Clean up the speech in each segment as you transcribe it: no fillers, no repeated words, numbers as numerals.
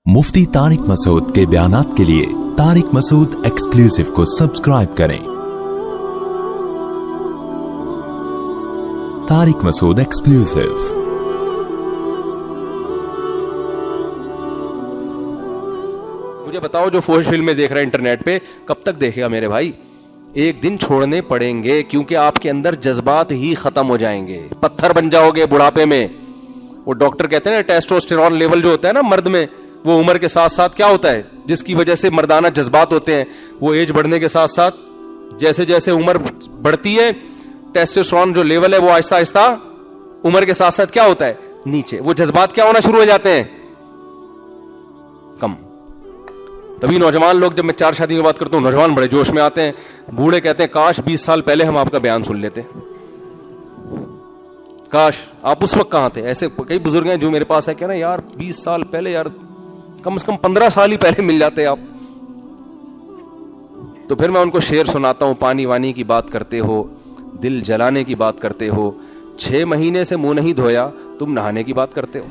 मुफ्ती तारिक मसूद के बयानात के लिए तारिक मसूद एक्सक्लूसिव को सब्सक्राइब करें। तारिक मसूद एक्सक्लूसिव। मुझे बताओ, जो फोर्स फिल्में देख रहे हैं इंटरनेट पे, कब तक देखेगा मेरे भाई? एक दिन छोड़ने पड़ेंगे, क्योंकि आपके अंदर जज्बात ही खत्म हो जाएंगे, पत्थर बन जाओगे बुढ़ापे में। वो डॉक्टर कहते हैं ना, टेस्टोस्टेरोन लेवल जो होता है ना मर्द में, वो उम्र के साथ साथ क्या होता है, जिसकी वजह से मर्दाना जज्बात होते हैं, वो एज बढ़ने के साथ साथ जैसे जैसे उम्र बढ़ती है, टेस्टोस्टेरोन जो लेवल है वो आहिस्ता आहिस्ता उम्र के साथ साथ क्या होता है, नीचे। वो जज्बात क्या होना शुरू हो जाते हैं, कम। तभी नौजवान लोग, जब मैं 4 शादी की बात करता हूँ, नौजवान बड़े जोश में आते हैं, बूढ़े कहते हैं काश 20 साल पहले हम आपका बयान सुन लेते, काश आप उस वक्त कहाँ थे। ऐसे कई बुजुर्ग हैं जो मेरे पास है, कह रहे हैं यार 20 साल पहले, यार कम से कम 15 साल ही पहले मिल जाते आप। तो फिर मैं उनको शेर सुनाता हूं, पानी वानी की बात करते हो, दिल जलाने की बात करते हो, 6 महीने से मुंह नहीं धोया, तुम नहाने की बात करते हो।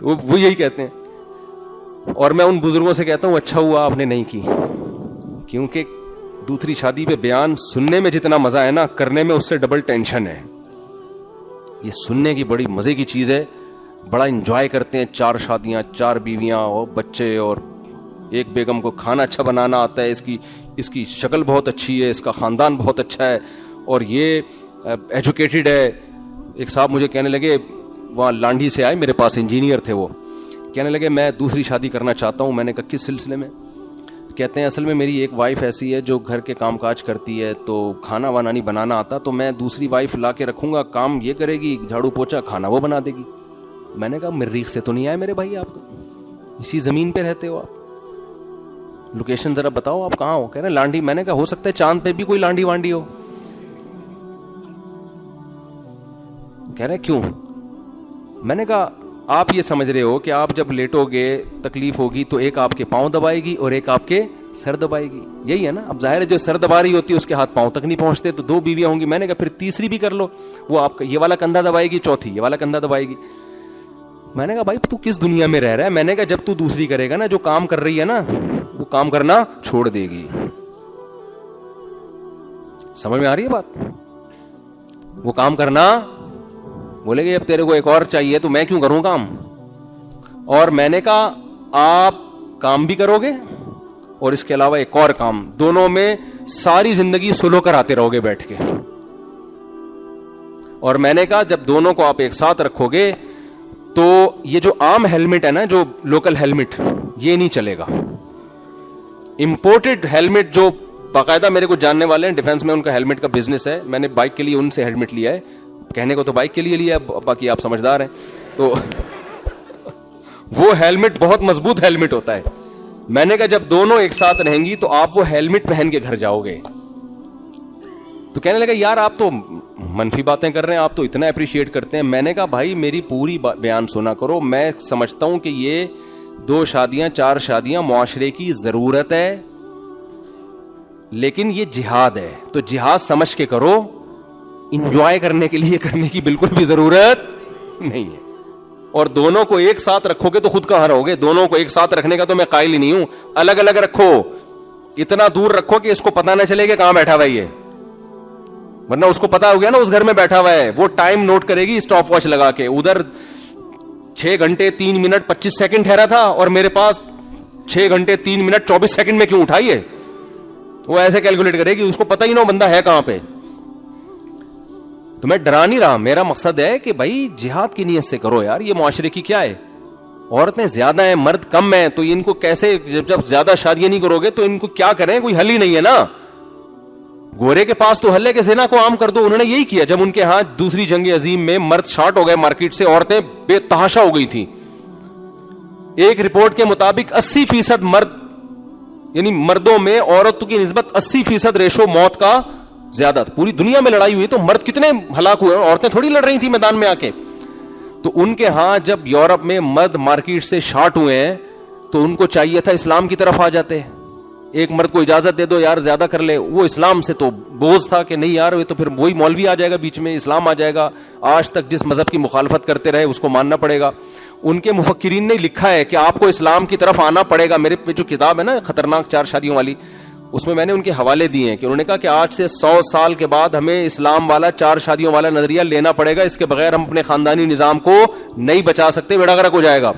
तो वो यही कहते हैं। और मैं उन बुजुर्गों से कहता हूं, अच्छा हुआ आपने नहीं की, क्योंकि दूसरी शादी पे बयान सुनने में जितना मजा है ना, करने में उससे डबल टेंशन है। ये सुनने की बड़ी मजे की चीज है, बड़ा एंजॉय करते हैं। 4 शादियां, 4 बीवियां और बच्चे, और एक बेगम को खाना अच्छा बनाना आता है, इसकी शक्ल बहुत अच्छी है, इसका खानदान बहुत अच्छा है, और ये एजुकेटेड है। एक साहब मुझे कहने लगे, वहाँ लांडी से आए मेरे पास, इंजीनियर थे वो, कहने लगे मैं दूसरी शादी करना चाहता हूँ। मैंने कहा किस सिलसिले में? कहते हैं असल में मेरी एक वाइफ ऐसी है जो घर के कामकाज करती है, तो खाना वाना नहीं बनाना आता, तो मैं दूसरी वाइफ ला के रखूँगा, काम ये करेगी, झाड़ू पोछा, खाना वो बना देगी। मैंने कहा मरीख से तो नहीं आए मेरे भाई, आप इसी जमीन पे रहते हो, आप लोकेशन जरा बताओ, आप कहाँ हो? कह रहे लांडी। मैंने कहा हो सकता है चांद पे भी कोई लांडी वांडी हो। कह रहे क्यों? मैंने कहा आप ये समझ रहे हो कि आप जब लेटोगे तकलीफ होगी तो एक आपके पांव दबाएगी और एक आपके सर दबाएगी, यही है ना? अब जाहिर है जो सर दबा रही होती है उसके हाथ पांव तक नहीं पहुंचते, तो 2 बीवियां होंगी। मैंने कहा फिर तीसरी भी कर लो, वो आपका ये वाला कंधा दबाएगी, चौथी ये वाला कंधा दबाएगी। मैंने कहा भाई तू किस दुनिया में रह रहा है? मैंने कहा जब तू दूसरी करेगा ना, जो काम कर रही है ना, वो काम करना छोड़ देगी। समझ में आ रही है बात? वो काम करना, बोलेगे अब तेरे को एक और चाहिए, तो मैं क्यों करूं काम? और मैंने कहा आप काम भी करोगे और इसके अलावा एक और काम, दोनों में सारी जिंदगी सुलह कराते रहोगे बैठ के। और मैंने कहा जब दोनों को आप एक साथ रखोगे तो ये जो आम हेलमेट है ना, जो लोकल हेलमेट, ये नहीं चलेगा। इंपोर्टेड हेलमेट, जो बाकायदा मेरे को जानने वाले हैं डिफेंस में, उनका हेलमेट का बिजनेस है, मैंने बाइक के लिए उनसे हेलमेट लिया है, कहने को तो बाइक के लिए लिया, बाकी आप समझदार हैं। तो वो हेलमेट बहुत मजबूत हेलमेट होता है। मैंने कहा जब दोनों एक साथ रहेंगी तो आप वो हेलमेट पहन के घर जाओगे। तो कहने लगा यार आप तो मनफी बातें कर रहे हैं, आप तो इतना अप्रिशिएट करते हैं। मैंने कहा भाई मेरी पूरी बयान सुना करो। मैं समझता हूं कि ये 2 शादियां, 4 शादियां मुआशरे की जरूरत है, लेकिन ये जिहाद है, तो जिहाद समझ के करो, इंजॉय करने के लिए करने की बिल्कुल भी जरूरत नहीं है। और दोनों को एक साथ रखोगे तो खुद कहां रहोगे? दोनों को एक साथ रखने का तो मैं कायल ही नहीं हूं। अलग अलग रखो, इतना दूर रखो कि इसको पता ना चले कि कहां बैठा हुआ है, वरना उसको पता हो गया ना उस घर में बैठा हुआ है, वो टाइम नोट करेगी स्टॉप वॉच लगा के। उधर 6 घंटे 3 मिनट 25 सेकंड ठहरा था और मेरे पास 6 घंटे 3 मिनट 24 सेकंड में क्यों उठाई है? वो ऐसे कैलकुलेट करेगी, उसको पता ही ना बंदा है कहां पे। तो मैं डरा नहीं रहा, मेरा मकसद है कि भाई जिहाद की नीयत से करो यार। ये मुआशरे की क्या है, औरतें ज्यादा हैं, मर्द कम हैं, तो इनको कैसे, जब ज्यादा शादियां नहीं करोगे तो इनको क्या करें? कोई हल ही नहीं है ना। गोरे के पास तो हल है कि ज़िना को आम कर दो। उन्होंने यही किया जब उनके हाथ दूसरी जंग अजीम में मर्द शॉर्ट हो गए मार्केट से, औरतें बेतहाशा हो गई थी। एक रिपोर्ट के मुताबिक 80% मर्द, यानी मर्दों में औरतों की निस्बत 80% रेशो मौत का ज्यादा। पूरी दुनिया में लड़ाई हुई तो मर्द कितने हलाक हुए, औरतें थोड़ी लड़ रही थी मैदान में आके। तो उनके हाथ जब यूरोप में मर्द मार्केट से शॉर्ट हुए हैं तो उनको चाहिए था इस्लाम की तरफ आ जाते। ایک مرد کو اجازت دے دو یار زیادہ کر لے, وہ اسلام سے تو بوجھ تھا کہ نہیں یار یہ تو پھر وہی مولوی آ جائے گا بیچ میں, اسلام آ جائے گا, آج تک جس مذہب کی مخالفت کرتے رہے اس کو ماننا پڑے گا. ان کے مفکرین نے لکھا ہے کہ آپ کو اسلام کی طرف آنا پڑے گا. میرے پہ جو کتاب ہے نا خطرناک 4 شادیوں والی, اس میں میں نے ان کے حوالے دیے ہیں کہ انہوں نے کہا کہ آج سے 100 سال کے بعد ہمیں اسلام والا 4 شادیوں والا نظریہ لینا پڑے گا, اس کے بغیر ہم اپنے خاندانی نظام کو نہیں بچا سکتے, بیڑا غرق ہو جائے گا.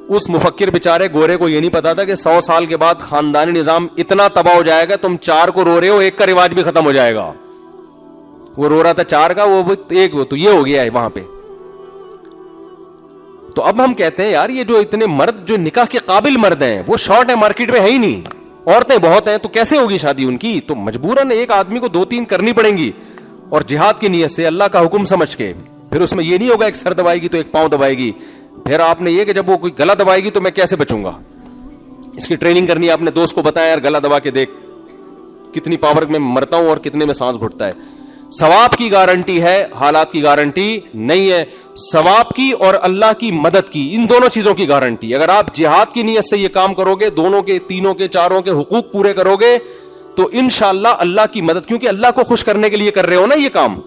اس مفکر بیچارے گورے کو یہ نہیں پتا تھا کہ 100 سال کے بعد خاندانی نظام اتنا تباہ ہو جائے گا, تم 4 کو رو رہے ہو, ایک کا رواج بھی ختم ہو جائے گا. وہ رو رہا تھا 4 کا, وہ ایک, وہ تو یہ ہو گیا ہے وہاں پہ. تو اب ہم کہتے ہیں یار یہ جو اتنے مرد جو نکاح کے قابل مرد ہیں وہ شارٹ ہے, مارکیٹ میں ہے ہی نہیں, عورتیں بہت ہیں, تو کیسے ہوگی شادی ان کی؟ تو مجبوراً ایک آدمی کو 2-3 کرنی پڑیں گی, اور جہاد کی نیت سے اللہ کا حکم سمجھ کے. پھر اس میں یہ نہیں ہوگا ایک سر دبائے گی تو ایک پاؤں دبائے گی. پھر آپ نے یہ کہ جب وہ کوئی گلا دبائے گی تو میں کیسے بچوں گا, اس کی ٹریننگ کرنی ہے. آپ نے دوست کو بتایا یار گلا دبا کے دیکھ کتنی پاور میں مرتا ہوں اور کتنے میں سانس گھٹتا ہے. ثواب کی گارنٹی ہے, حالات کی گارنٹی نہیں ہے. ثواب کی اور اللہ کی مدد کی, ان دونوں چیزوں کی گارنٹی. اگر آپ جہاد کی نیت سے یہ کام کرو گے, دونوں کے, تینوں کے, چاروں کے حقوق پورے کرو گے, تو انشاءاللہ اللہ کی مدد, کیونکہ اللہ کو خوش کرنے کے لیے کر رہے ہو نا یہ کام,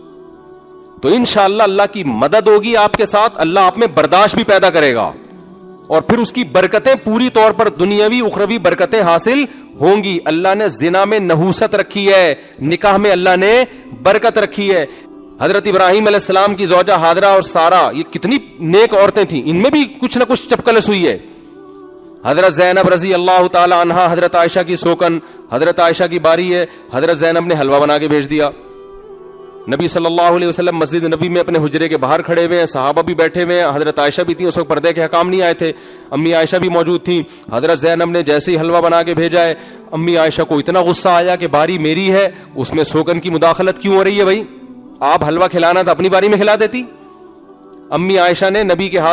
تو انشاءاللہ اللہ کی مدد ہوگی آپ کے ساتھ. اللہ آپ میں برداشت بھی پیدا کرے گا, اور پھر اس کی برکتیں پوری طور پر دنیاوی اخروی برکتیں حاصل ہوں گی. اللہ نے زنا میں نحوست رکھی ہے, نکاح میں اللہ نے برکت رکھی ہے. حضرت ابراہیم علیہ السلام کی زوجہ ہاجرہ اور سارہ, یہ کتنی نیک عورتیں تھیں, ان میں بھی کچھ نہ کچھ چپکلس ہوئی ہے. حضرت زینب رضی اللہ تعالی عنہا, حضرت عائشہ کی سوکن, حضرت عائشہ کی باری ہے, حضرت زینب نے حلوہ بنا کے بھیج دیا. نبی صلی اللہ علیہ وسلم مسجد نبی میں اپنے حجرے کے باہر کھڑے ہوئے ہیں, صحابہ بھی بیٹھے ہوئے ہیں, حضرت عائشہ بھی تھیں, اس وقت پردے کے حکام نہیں آئے تھے, امی عائشہ بھی موجود تھیں. حضرت زینب نے جیسے ہی حلوہ بنا کے بھیجا ہے, امی عائشہ کو اتنا غصہ آیا کہ باری میری ہے, اس میں سوکن کی مداخلت کیوں ہو رہی ہے؟ بھائی آپ حلوہ کھلانا تھا اپنی باری میں کھلا دیتی. امی عائشہ نے نبی کے ہاتھ